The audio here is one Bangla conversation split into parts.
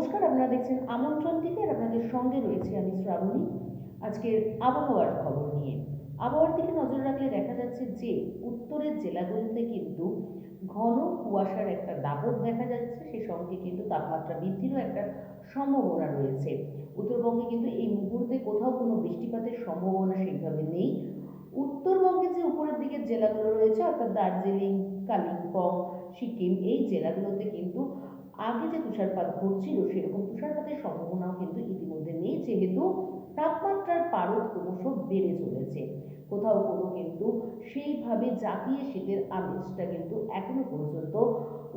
নমস্কার, আপনারা দেখছেন আমন্ত্রণ টিভি আর আপনাদের সঙ্গে রয়েছে আমি শ্রাবণী। আজকের আবহাওয়ার খবর নিয়ে আবহাওয়ার দিকে নজর রাখলে দেখা যাচ্ছে যে উত্তরের জেলাগুলিতে কিন্তু ঘন কুয়াশার একটা দাপট দেখা যাচ্ছে, সে সঙ্গে কিন্তু তাপমাত্রা বৃদ্ধিরও একটা সম্ভাবনা রয়েছে। উত্তরবঙ্গে কিন্তু এই মুহূর্তে কোথাও কোনো বৃষ্টিপাতের সম্ভাবনা সেইভাবে নেই। উত্তরবঙ্গে যে উপরের দিকের জেলাগুলো রয়েছে অর্থাৎ দার্জিলিং, কালিম্পং, সিকিম, এই জেলাগুলোতে কিন্তু আগে যে তুষারপাত ঘটছিল সেরকম তুষারপাতের সম্ভাবনাও কিন্তু ইতিমধ্যে নেই, যেহেতু তাপমাত্রার পারদ ক্রমশ বেড়ে চলেছে। কোথাও কোনো কিন্তু সেইভাবে জাঁকিয়ে শীতের আমেজটা কিন্তু এখনো পর্যন্ত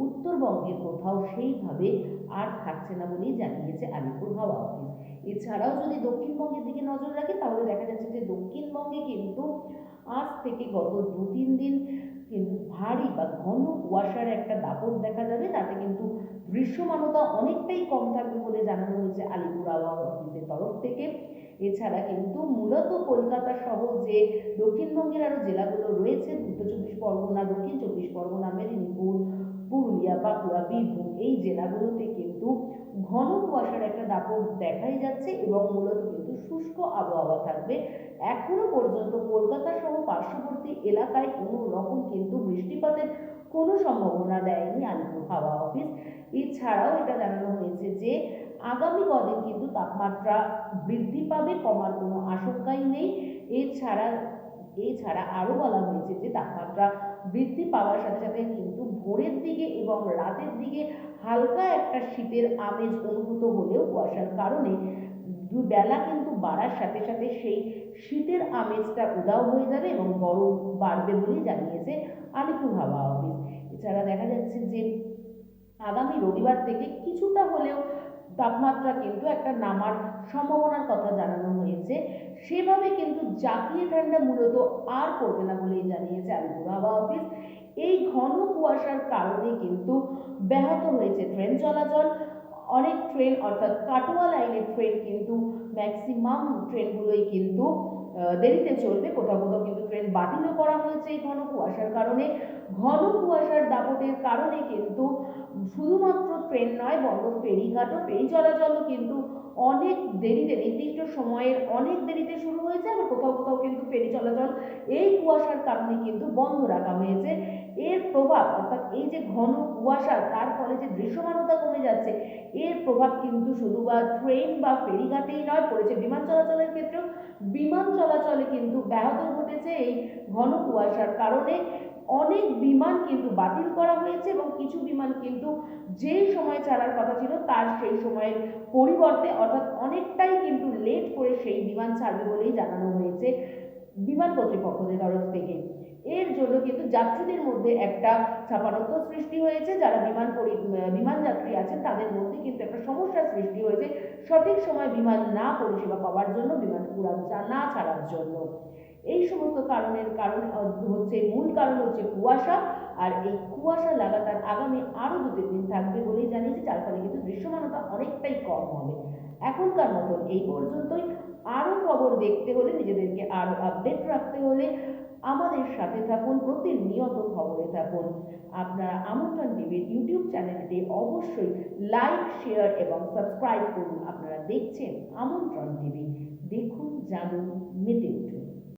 উত্তরবঙ্গের কোথাও সেইভাবে আর থাকছে না বলেই জানিয়েছে আলিপুর হাওয়া অফিস। এছাড়াও যদি দক্ষিণবঙ্গের দিকে নজর রাখি তাহলে দেখা যাচ্ছে যে দক্ষিণবঙ্গে কিন্তু আজ থেকে গত 2-3 দিন কিন্তু ভারী বা ঘন কুয়াশার একটা দাপট দেখা যাবে, তাতে কিন্তু দৃশ্যমানতা অনেকটাই কম থাকবে বলে জানানো হয়েছে আলিপুর আবহাওয়া অফিসের তরফ থেকে। এছাড়া কিন্তু মূলত কলকাতা সহ যে দক্ষিণবঙ্গের আরও জেলাগুলো রয়েছে, উত্তর 24 পরগনা, দক্ষিণ 24 পরগনা, মেদিনীপুর, পুরুলিয়া, বাঁকুড়া, বীরভূম, এই জেলাগুলোতে কিন্তু ঘন কুয়াশার একটা দাপট দেখাই যাচ্ছে এবং মূলত কিন্তু শুষ্ক আবহাওয়া থাকবে। এখনো পর্যন্ত কলকাতা সহ পার্শ্ববর্তী এলাকায় কোনো রকম কিন্তু বৃষ্টিপাতের কোনো সম্ভাবনা দেয়নি আলিপুর হাওয়া অফিস। এছাড়াও এটা জানানো হয়েছে যে আগামী কদিন কিন্তু তাপমাত্রা বৃদ্ধি পাবে, কমার কোনো আশঙ্কাই নেই। এছাড়া এছাড়া আরও বলা হয়েছে যে তাপমাত্রা বৃদ্ধি পাওয়ার সাথে সাথে কিন্তু ভোরের দিকে এবং রাতের দিকে হালকা একটা শীতের আমেজ অনুভূত হলেও কুয়াশার কারণে বেলা কিন্তু বাড়ার সাথে সাথে সেই শীতের আমেজটা উধাও হয়ে যাবে এবং গরম বাড়বে বলেই জানিয়েছে আলিপুর হাওয়া অফিস। এছাড়া দেখা যাচ্ছে যে আগামী রবিবার থেকে কিছুটা হলেও তাপমাত্রা কিন্তু একটা নামার সম্ভাবনার কথা জানানো হয়েছে। সেভাবে কিন্তু জাঁকিয়ে ঠান্ডা মূলত আর পড়বে না বলেই জানিয়েছে আলিপুর হাওয়া অফিস। এই ঘন কুয়াশার কারণে কিন্তু ব্যাহত হয়েছে ট্রেন চলাচল। অনেক ট্রেন অর্থাৎ কাটোয়া লাইনের ট্রেন কিন্তু ম্যাক্সিমাম ট্রেনগুলোই কিন্তু দেরিতে চলবে, কোথাও কোথাও কিন্তু ট্রেন বাতিলও করা হয়েছে এই ঘন কুয়াশার কারণে। ঘন কুয়াশার দাপটের কারণে কিন্তু শুধুমাত্র ট্রেন নয়, বন্ধ ফেরিঘাটও, ফেরি চলাচলও কিন্তু অনেক দেরিতে, নির্দিষ্ট সময়ের অনেক দেরিতে শুরু হয়েছে, আবার কোথাও কোথাও কিন্তু ফেরি চলাচল এই কুয়াশার কারণে কিন্তু বন্ধ রাখা হয়েছে। এর প্রভাব অর্থাৎ এই যে ঘন কুয়াশা, তার ফলে যে দৃশ্যমানতা কমে যাচ্ছে, এর প্রভাব কিন্তু শুধু বা ট্রেন বা ফেরিঘাটেই নয়, পড়েছে বিমান চলাচলের ক্ষেত্রেও। বিমান চলাচলে কিন্তু ব্যাহত ঘটেছে এই ঘন কুয়াশার কারণে। অনেক বিমান কিন্তু বাতিল করা হয়েছে এবং কিছু বিমান কিন্তু যেই সময় ছাড়ার কথা ছিল তার সেই সময়ের পরিবর্তে অর্থাৎ অনেকটাই কিন্তু লেট করে সেই বিমান ছাড়বে বলেই জানানো হয়েছে বিমান কর্তৃপক্ষদের তরফ থেকে। এর জন্য কিন্তু যাত্রীদের মধ্যে একটা চাপানত্ব সৃষ্টি হয়েছে, যারা বিমান যাত্রী আছেন তাদের মধ্যে কিন্তু একটা সমস্যার সৃষ্টি হয়েছে সঠিক সময় বিমান না পরিষেবা পাওয়ার জন্য, বিমান উড়ান না ছাড়ার জন্য। এই সমস্ত মূল কারণ হচ্ছে কুয়াশা, আর এই কুয়াশা লাগাতার আগামী আরও 2-3 দিন থাকবে বলেই জানিয়েছে, যার ফলে কিন্তু দৃশ্যমানতা অনেকটাই কম হবে। এখনকার মতন এই পর্যন্তই। আরও খবর দেখতে হলে, নিজেদেরকে আরও আপডেট রাখতে হলে আমাদের সাথে থাকুন, প্রতিনিয়ত খবরে থাকুন। আপনারা আমন্ত্রণ টিভির ইউটিউব চ্যানেলটি অবশ্যই লাইক, শেয়ার এবং সাবস্ক্রাইব করুন। আপনারা দেখছেন আমন্ত্রণ টিভি, দেখুন, জানুন, মেতে উঠুন।